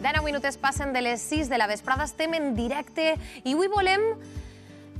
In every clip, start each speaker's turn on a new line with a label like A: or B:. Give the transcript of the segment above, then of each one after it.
A: 19 minutets passen de les 6 de la vesprada, estem en directe i avui volem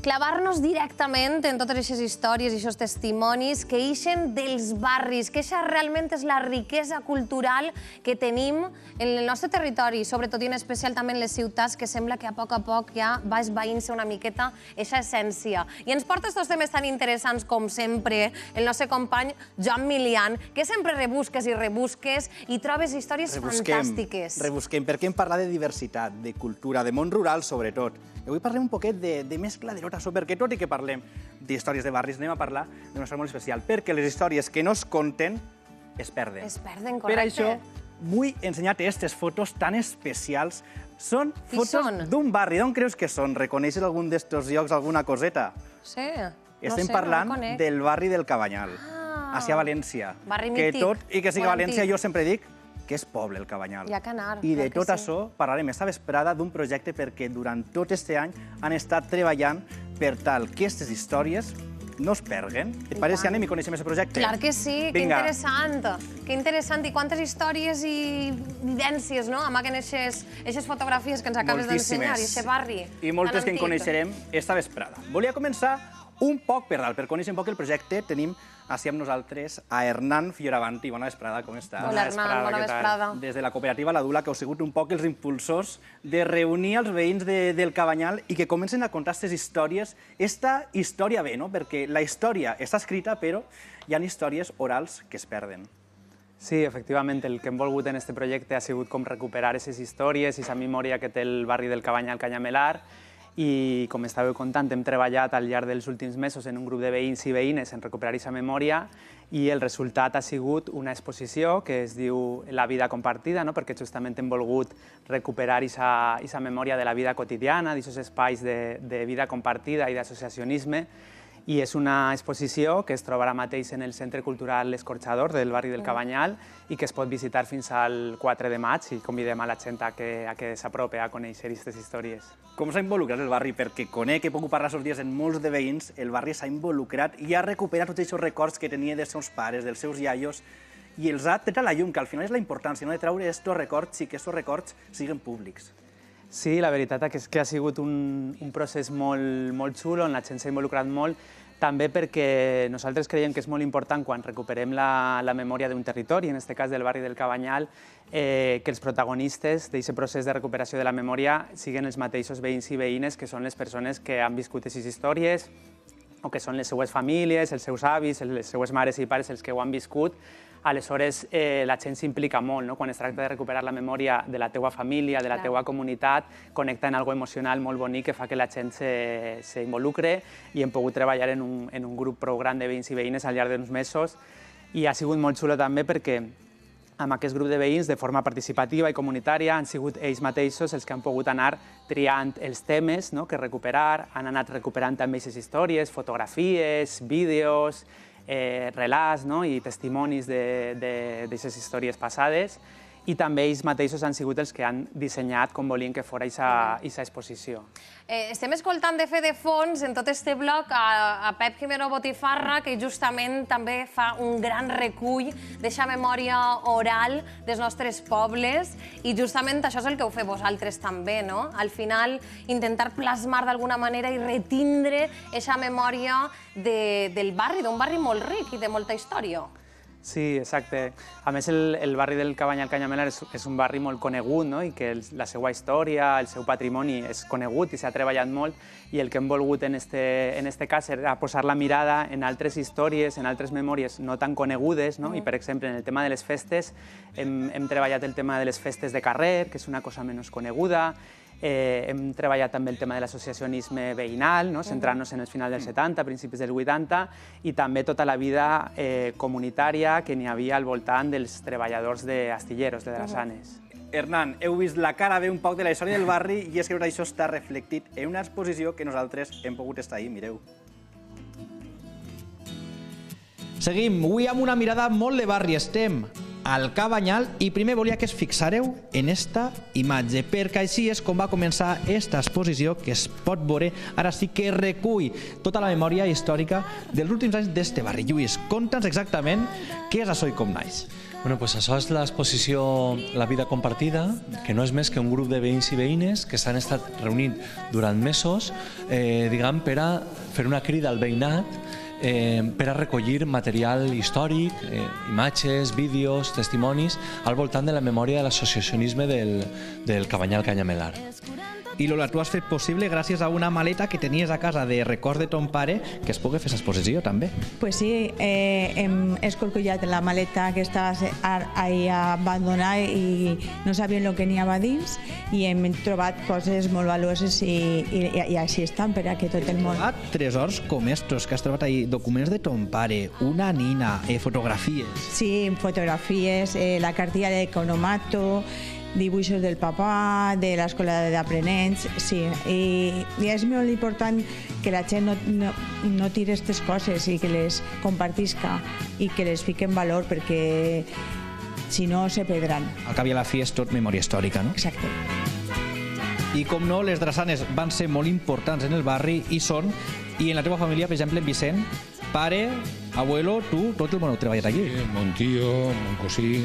A: clavar-nos directament en totes aquestes històries i aquests testimonis que ixen dels barris, que això realment és la riquesa cultural que tenim en el nostre territori, sobretot i en especial també en les ciutats, que sembla que a poc ja va esvaint-se una miqueta aquesta essència. I ens porta aquests temes tan interessants com sempre el nostre company Joan Milian, que sempre rebusques i rebusques i trobes històries fantàstiques.
B: Rebusquem, perquè hem parlat de diversitat, de cultura, de món rural sobretot. I avui parlem un poquet de mescla de rotació, perquè tot i que parlem d'històries de barris, anem a parlar d'una història molt especial, perquè les històries que no es conten es perden.
A: Es perden, correcte.
B: Per això vull ensenyar-te aquestes fotos tan especials. Són fotos d'un barri. D'on creus que són? Reconeixes algun d'estos llocs, alguna coseta?
A: Sí, no sé,
B: Estem parlant del barri del Cabanyal, hacia València.
A: Barri mític.
B: Que tot i que sigui València, jo sempre dic que és poble, el Cabanyal.
A: Hi ha que anar.
B: I de tot això parlarem esta vesprada d'un projecte perquè durant tot aquest any han estat treballant per tal que aquestes històries no es perguen. Et pareix si anem i coneixem aquest projecte?
A: Clar que sí, que interessant. Que interessant. I quantes històries i vivències amaguen aquestes fotografies que ens acabes d'ensenyar, i aquest barri.
B: I moltes que en coneixerem esta vesprada. Volia començar un poc per dalt. Per conèixer un poc el projecte tenim així amb nosaltres a Hernán Fioravanti. Bona vesprada, com estàs?
A: Hola, Hernán, bona vesprada.
B: Des de la cooperativa La Dula, que heu sigut un poc els impulsors de reunir els veïns del Cabanyal i que comencen a contar aquestes històries. Esta història bé, no? Perquè la història està escrita, però hi ha històries orals que es perden.
C: Sí, efectivament, el que hem volgut en aquest projecte ha sigut com recuperar aquestes històries i aquesta memòria que té el barri del Cabanyal Canyamelar. I, com estàveu contant, hem treballat al llarg dels últims mesos en un grup de veïns i veïnes en recuperar aquesta memòria i el resultat ha sigut una exposició que es diu La vida compartida, perquè justament hem volgut recuperar aquesta memòria de la vida quotidiana, d'aquests espais de vida compartida i d'associacionisme. I és una exposició que es troba ara mateix en el Centre Cultural L'Escorxador del barri del Cabanyal i que es pot visitar fins al 4 de maig i convidem a la gent a que s'apropi a conèixer aquestes històries.
B: Com s'ha involucrat el barri? Perquè conec, he pogut parlar aquests dies amb molts de veïns, el barri s'ha involucrat i ha recuperat tots aquests records que tenia dels seus pares, dels seus iaios, i els ha tret a la llum, que al final és la importància de treure aquests records i que aquests records siguin públics.
C: Sí, la veritat és que ha sigut un procés molt xulo, on la gent s'ha involucrat molt, també perquè nosaltres creiem que és molt important quan recuperem la memòria d'un territori, en aquest cas del barri del Cabanyal, que els protagonistes d'aquest procés de recuperació de la memòria siguin els mateixos veïns i veïnes, que són les persones que han viscut aquestes històries, o que són les seues famílies, els seus avis, les seues mares i pares, els que ho han viscut. Aleshores, la gent s'implica molt. Quan es tracta de recuperar la memòria de la teua família, de la teua comunitat, connecta en algo emocional molt bonic que fa que la gent s'involucre i hem pogut treballar en un grup prou gran de veïns i veïnes al llarg d'uns mesos i ha sigut molt xulo també perquè amb aquest grup de veïns, de forma participativa i comunitària, han sigut ells mateixos els que han pogut anar triant els temes que recuperar, han anat recuperant també aquestes històries, fotografies, vídeos, relats i testimonis d'aquestes històries passades i també ells mateixos han sigut els que han dissenyat com volien que fos aquesta exposició.
A: Estem escoltant de fer de fons en tot este bloc a Pep Jimeno Botifarra, que justament també fa un gran recull d'aquesta memòria oral dels nostres pobles i justament això és el que heu fet vosaltres també, no? Al final, intentar plasmar d'alguna manera i retindre aquesta memòria del barri, d'un barri molt ric i de molta història.
C: Sí, exacte. A més, el barri del Cabanyal Canyamelar és un barri molt conegut i que la seva història, el seu patrimoni és conegut i s'ha treballat molt i el que hem volgut en este cas era posar la mirada en altres històries, en altres memòries no tan conegudes i, per exemple, en el tema de les festes hem treballat el tema de les festes de carrer, que és una cosa menys coneguda. Hem treballat també el tema de l'associacionisme veïnal, centrant-nos en el final dels 70, principis dels 80, i també tota la vida comunitària que n'hi havia al voltant dels treballadors d'astilleros, de drassanes.
B: Hernán, heu vist la cara bé un poc de la història del barri i és que això està reflectit en una exposició que nosaltres hem pogut estar ahir, mireu.
D: Seguim, avui amb una mirada molt de barri. Estem al Cabanyal i primer volia que es fixareu en esta imatge, perquè així és com va començar esta exposició que es pot veure, ara sí que recull tota la memòria històrica dels últims anys d'este barri. Lluís, conta'ns exactament què és això i com naix.
E: Bueno, pues això és l'exposició La vida compartida, que no és més que un grup de veïns i veïnes que s'han estat reunint durant mesos, diguem, per a fer una crida al veïnat, per a recollir material històric, imatges, vídeos, testimonis, al voltant de la memòria de l'associacionisme del Cabanyal Canyamelar.
D: I Lola, tu has fet possible gràcies a una maleta que tenies a casa de records de ton pare que es pugui fer aquesta exposició també.
F: Pues sí, hem escorcollat la maleta que estava ahí abandonada i no sabíem el que n'hi havia dins i hem trobat coses molt valuoses i així estan per a que tot el món...
D: Has trobat tresors com estos que has trobat ahí, documents de ton pare, una nina, fotografies.
F: Sí, fotografies, la cartilla de Economato, dibuixos del papà, de l'escola d'aprenents, sí. I és molt important que la gent no tiri aquestes coses i que les compartisca i que les fiqui en valor perquè si no se perdran.
D: Al cap i a la fi és tot memòria històrica, no?
F: Exacte.
D: I com no, les drassanes van ser molt importants en el barri i són, i en la teva família, per exemple, en Vicent, pare, abuelo, tu, tot el món heu treballat allí.
G: Sí, mon tio, mon cosí,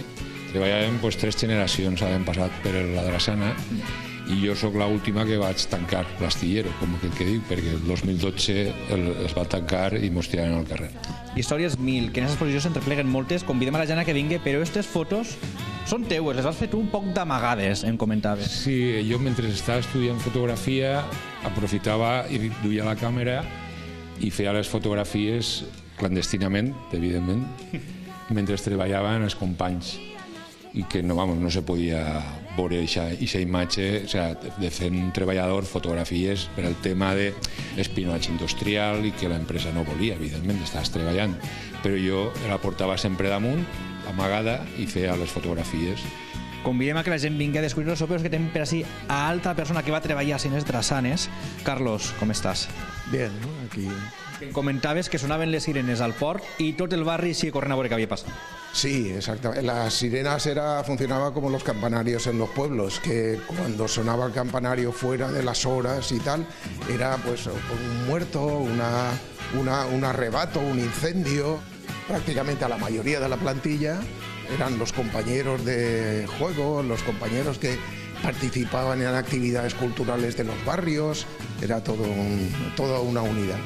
G: treballàvem pues, 3 generacions, havent passat per la drassana i jo sóc l'última que vaig tancar l'astillero, com que dic, perquè el 2012 es va tancar i mos tiraven al carrer.
D: Històries mil, que en aquesta exposició s'entrepleguen moltes, convidem a la Jana que vingui, però aquestes fotos són teues, les has fet un poc d'amagades, em comentaves.
G: Sí, jo mentre estava estudiant fotografia aprofitava i duia la càmera i feia les fotografies clandestinament, evidentment, mentre treballaven els companys i que no se podia veure aquesta imatge, o sigui, de fer un treballador fotografies per al tema de l'espionatge industrial i que l'empresa no volia, evidentment, estaves treballant. Però jo la portava sempre damunt, amagada, i feia les fotografies.
D: Convidem a que la gent vingui a descobrir els sopes que tenim per així a altra persona que va treballar a Cines Drassanes. Carlos, com estàs?
H: Bien, ¿no? Aquí.
D: Comentaves que sonaven les sirenes al port i tot el barri sigue corrent a veure què havia passat.
H: Sí, exactamente. Las sirenas funcionaba como los campanarios en los pueblos, que cuando sonaba el campanario fuera de las horas y tal, era pues un muerto, un arrebato, un incendio. Prácticamente a la mayoría de la plantilla eran los compañeros de juego, los compañeros que participaban en actividades culturales de los barrios, era toda una unidad.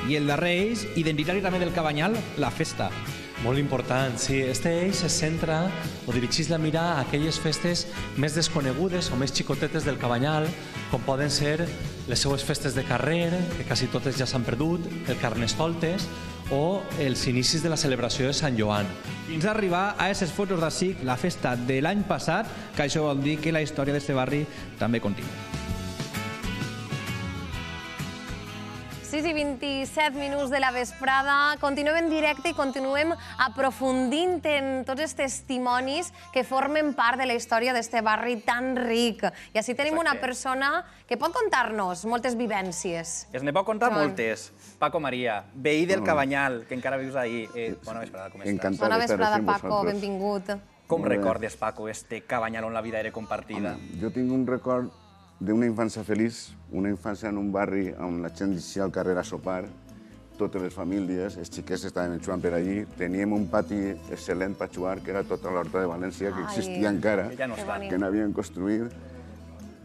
D: I el darrer eix, identitari també del Cabanyal, la festa.
E: Molt important, sí. Este eix es centra o dirigeix la mirada a aquelles festes més desconegudes o més xicotetes del Cabanyal, com poden ser les seues festes de carrer, que quasi totes ja s'han perdut, el Carnestoltes o els inicis de la celebració de Sant Joan.
D: Fins a arribar a aquestes fotos d'ací, la festa de l'any passat, que això vol dir que la història d'aquest barri també continua.
A: 6 i 27 minuts de la vesprada. Continuem en directe i continuem aprofundint en tots els testimonis que formen part de la història d'aquest barri tan ric. I així tenim una persona que pot contar-nos moltes vivències.
B: Es ne pot contar moltes. Paco Maria, veí del Cabanyal, que encara vius ahir. Bona vesprada, com estàs?
A: Bona vesprada, Paco, benvingut.
B: Com recordes, Paco, este Cabanyal on la vida era compartida?
I: Jo tinc un record d'una infància feliç, una infància en un barri on la gent eixia al carrer a sopar, totes les famílies, els xiquets estaven jugant per allí, teníem un pati excel·lent per jugar, que era tota l'Horta de València, que existia encara, que n'havien construït,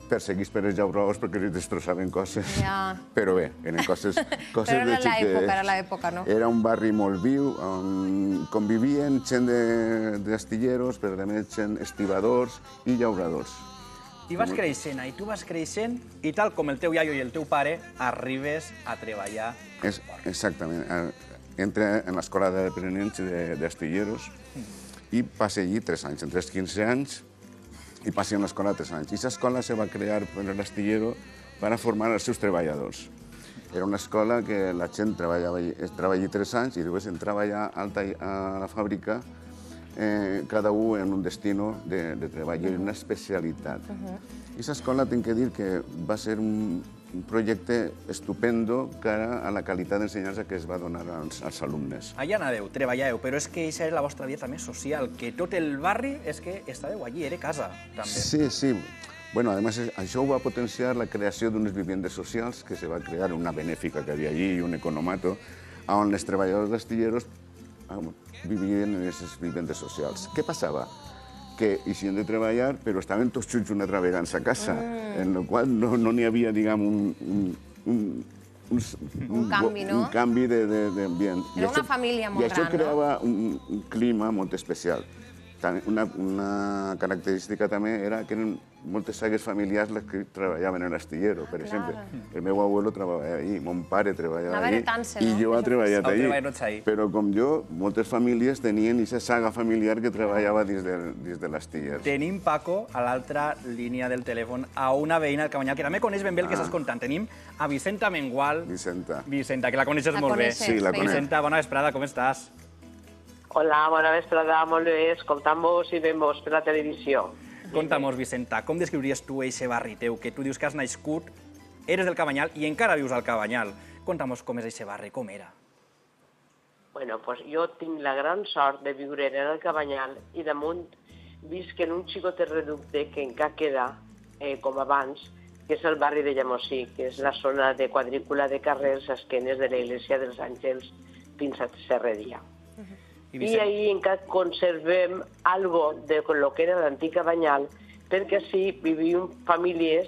I: perseguits per els llauradors perquè els destrossaven coses. Però bé, eren coses de xiquets.
A: Era l'època, no?
I: Era un barri molt viu, on convivien gent d'astilleros, però també gent estibadors i llauradors.
B: I vas creixent, i tu vas creixent, i tal com el teu iaio i el teu pare, arribes a treballar.
I: Exactament. Entra en l'escola d'aprenents d'astilleros i passa allí 3 anys, entre els 15 anys, i passa en l'escola 3 anys. I aquesta escola se va crear per l'astillero per formar els seus treballadors. Era una escola que la gent treballava allí 3 anys i després entrava allà a la fàbrica cada un en un destino de treball, una especialitat. I aquesta escola, tinc que dir que va ser un projecte estupendo cara a la qualitat d'ensenyança que es va donar als alumnes.
B: Allà anàveu, treballàveu, però és que aquesta era la vostra vida també social, que tot el barri és que estàveu allí, era casa, també.
I: Sí, sí. Bueno, además, això ho va potenciar la creació d'unes viviendes socials que se va crear una benèfica que havia allí i un economato, on els treballadors d'astilleros vivien en aquestes vivendes socials. Què passava? Que eixien de treballar, però estaven tots junts una altra vegada a casa, en la qual no n'hi havia, diguem,
A: un canvi, no?
I: Un canvi d'ambient.
A: Era una família molt gran, no?
I: I això creava un clima molt especial. Una característica també era que eren moltes sagues familiars les que treballaven en l'astillero, per exemple. El meu abuelo treballava allí, mon pare treballava allí, i jo he treballat allí. Però com jo, moltes famílies tenien aquesta saga familiar que treballava dins de l'astiller.
B: Tenim, Paco, a l'altra línia del telèfon, a una veïna del Cabanyal, que també coneix ben bé el que estàs contant. Tenim a Vicenta Mengual. Vicenta, que la coneixes molt bé.
I: Sí, la conec.
B: Vicenta, bona vesprada, com estàs?
J: Hola, bona vesprada, molt bé, escoltant-vos i veient-vos per la televisió.
B: Conta'm-nos, Vicenta, com descriuries tu eixe barri teu, que tu dius que has nascut, eres del Cabanyal i encara vius al Cabanyal. Conta'm com és eixe barri, com era?
J: Bueno, pues jo tinc la gran sort de viure en el Cabanyal i damunt visc en un xicotet reducte que encara queda, com abans, que és el barri de Llemosí, que és la zona de quadrícula de carrers a esquenes de la Iglesia dels Àngels fins a Serreria. I ahí encara conservem algo de lo que era l'antic Cabanyal, perquè així vivim famílies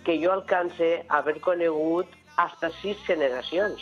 J: que jo alcance a haver conegut hasta 6 generacions.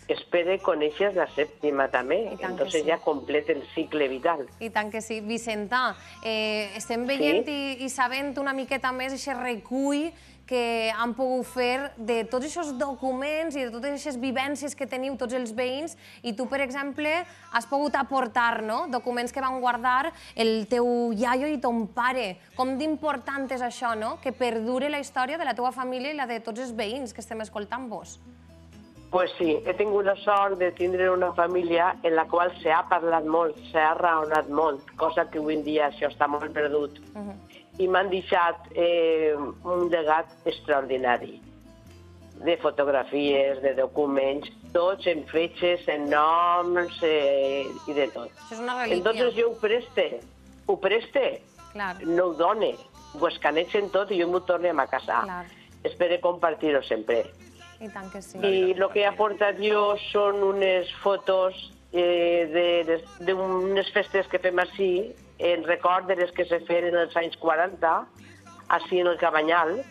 J: Espero conèixer la 7ª també, entonces ja completa el cicle vital.
A: I tant que sí. Vicenta, estem veient i sabent una miqueta més aquest recull que han pogut fer de tots aquests documents i de totes aquestes vivències que teniu tots els veïns i tu, per exemple, has pogut aportar documents que van guardar el teu iaio i ton pare. Com d'important és això, que perdure la història de la teva família i la de tots els veïns que estem escoltant-vos?
J: Pues sí, he tingut la sort de tindre una família en la qual s'ha parlat molt, s'ha raonat molt, cosa que avui en dia això està molt perdut. I m'han deixat un llegat extraordinari de fotografies, de documents, tots en fetges, en noms i de tot.
A: Això és una relíquia.
J: Entonces jo ho preste, no ho done, ho escanegen tot i jo m'ho torne a casa. Espero compartir-ho sempre.
A: I tant que sí.
J: I el que he aportat jo són unes fotos d'unes festes que fem així, en record de les que se feren als anys 40, així en el Cabanyal,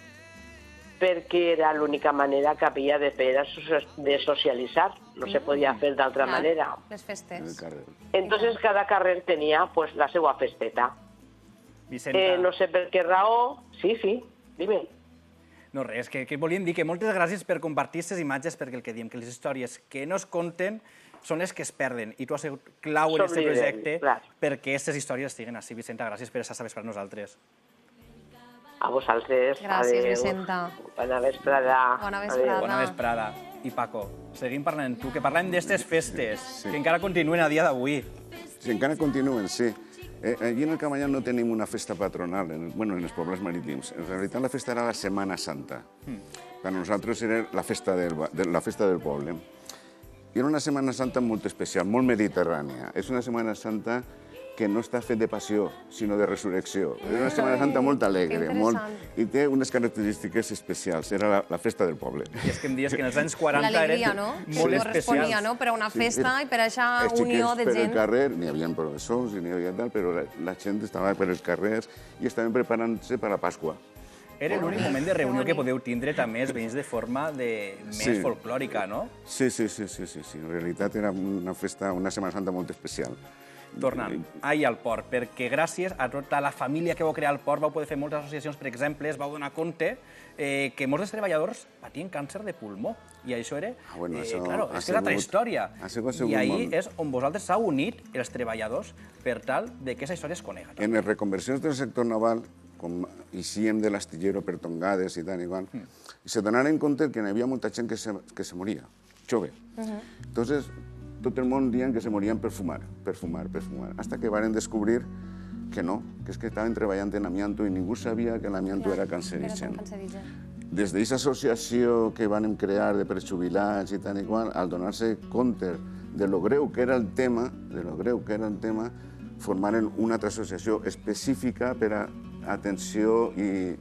J: perquè era l'única manera que havia de fer de socialitzar. No se podia fer d'altra manera.
A: Les festes.
J: Entonces cada carrer tenia la seva festeta. No sé per què raó... Sí, dime.
B: No, res, que volíem dir que moltes gràcies per compartir aquestes imatges, perquè el que diem, que les històries que no es conten són les que es perden. I tu has sigut clau en aquest projecte perquè aquestes històries estiguen així. Vicenta, gràcies per estar per nosaltres.
J: A vosaltres.
A: Gràcies, Vicenta.
J: Bona vesprada.
A: Bona vesprada.
B: Bona vesprada. I Paco, seguim parlant amb tu, que parlem d'aquestes festes, que encara continuen a dia d'avui.
I: Sí, encara continuen, sí. Allí en el Cabanyal no tenim una festa patronal, en els pobles marítims. En realitat la festa era la Setmana Santa. Per nosaltres era la festa del poble. I era una Setmana Santa molt especial, molt mediterrània. És una Setmana Santa que no està fet de passió, sinó de resurrecció. Era una Setmana Santa molt alegre, i té unes característiques especials. Era la festa del poble.
B: I és que em dies que en els anys 40 eren molt especials.
A: Per a una festa i per a aquesta unió de gent.
I: Per el carrer, n'hi havia professors i n'hi havia tal, però la gent estava per els carrers i estaven preparant-se per a Pasqua.
B: Era l'únic moment de reunió que podeu tindre també els veïns de forma més folclòrica, no?
I: Sí. En realitat era una festa, una Setmana Santa molt especial.
B: Tornant ahir al port, perquè gràcies a tota la família que vau crear al port vau poder fer moltes associacions, per exemple, es vau donar compte que molts dels treballadors patien càncer de pulmó. I això era... Claro, és que és altra història. I ahir és on vosaltres s'heu unit, els treballadors, per tal que aquesta història es conega.
I: En les reconversions del sector naval, com eixíem de l'astillero per tongades i tal, i se donaren compte que hi havia molta gent que se moria, jove. Entonces, tot el món dient que se morien per fumar, hasta que van descobrir que no, que és que estaven treballant en amianto i ningú sabia que l'amianto era cancerigen. Des d'aquesta associació que van crear de prejubilats i tal i qual, al donar-se compte de lo greu que era el tema, formaren una altra associació específica per a atenció i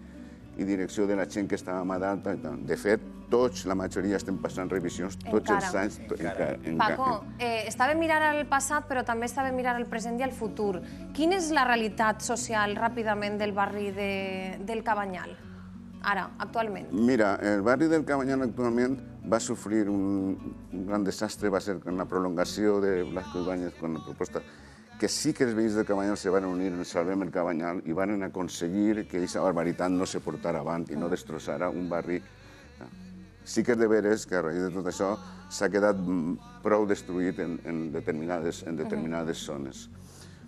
I: direcció de la gent que estava malalta. De fet, tots, la majoria, estem passant revisions tots els anys.
A: Paco, estava mirant el passat, però també estava mirant el present i el futur. Quina és la realitat social, ràpidament, del barri del Cabanyal? Ara, actualment.
I: Mira, el barri del Cabanyal actualment va sofrir un gran desastre, va ser con la prolongació de Blasco Ibáñez con la proposta que sí que els veïns del Cabanyal se van unir en Salvem el Cabanyal i van aconseguir que aquesta barbaritat no se portara avant i no destrossara un barri. Sí que és de veres que a raïs de tot això s'ha quedat prou destruït en determinades zones.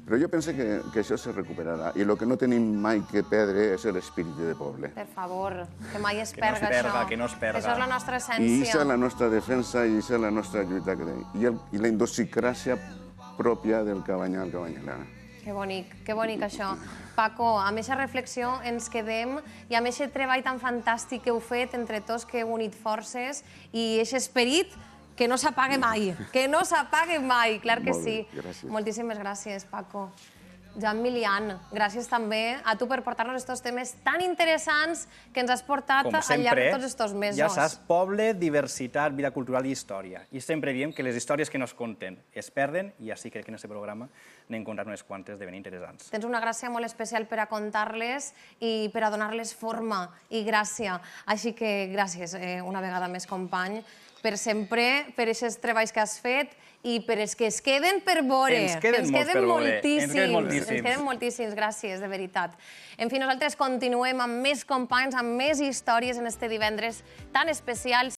I: Però jo penso que això se recuperarà i el que no tenim mai que perdre és l'espírit de poble.
A: Per favor, que mai es perga això.
B: Que no es perga.
A: Això és la nostra essència.
I: I això és la nostra defensa i això és la nostra lluita. I la idiosincràsia pròpia del Cabanyal cabanyalana.
A: Que bonic això. Paco, amb aquesta reflexió ens quedem i amb aquest treball tan fantàstic que heu fet entre tots, que heu unit forces i aquest esperit que no s'apague mai, clar que sí. Moltíssimes gràcies, Paco. Joan Milian, gràcies també a tu per portar-nos aquests temes tan interessants que ens has portat al llarg de tots aquests mesos.
B: Ja saps, poble, diversitat, vida cultural i història. I sempre diem que les històries que no es conten es perden i així crec que en aquest programa n'hem contat unes quantes de ben interessants.
A: Tens una gràcia molt especial per a contar-les i per a donar-les forma i gràcia. Així que gràcies una vegada més, company, per sempre, per aquests treballs que has fet i per els que es queden per veure.
B: Ens queden
A: moltíssims, gràcies, de veritat. En fi, nosaltres continuem amb més companys, amb més històries en este divendres tan especial.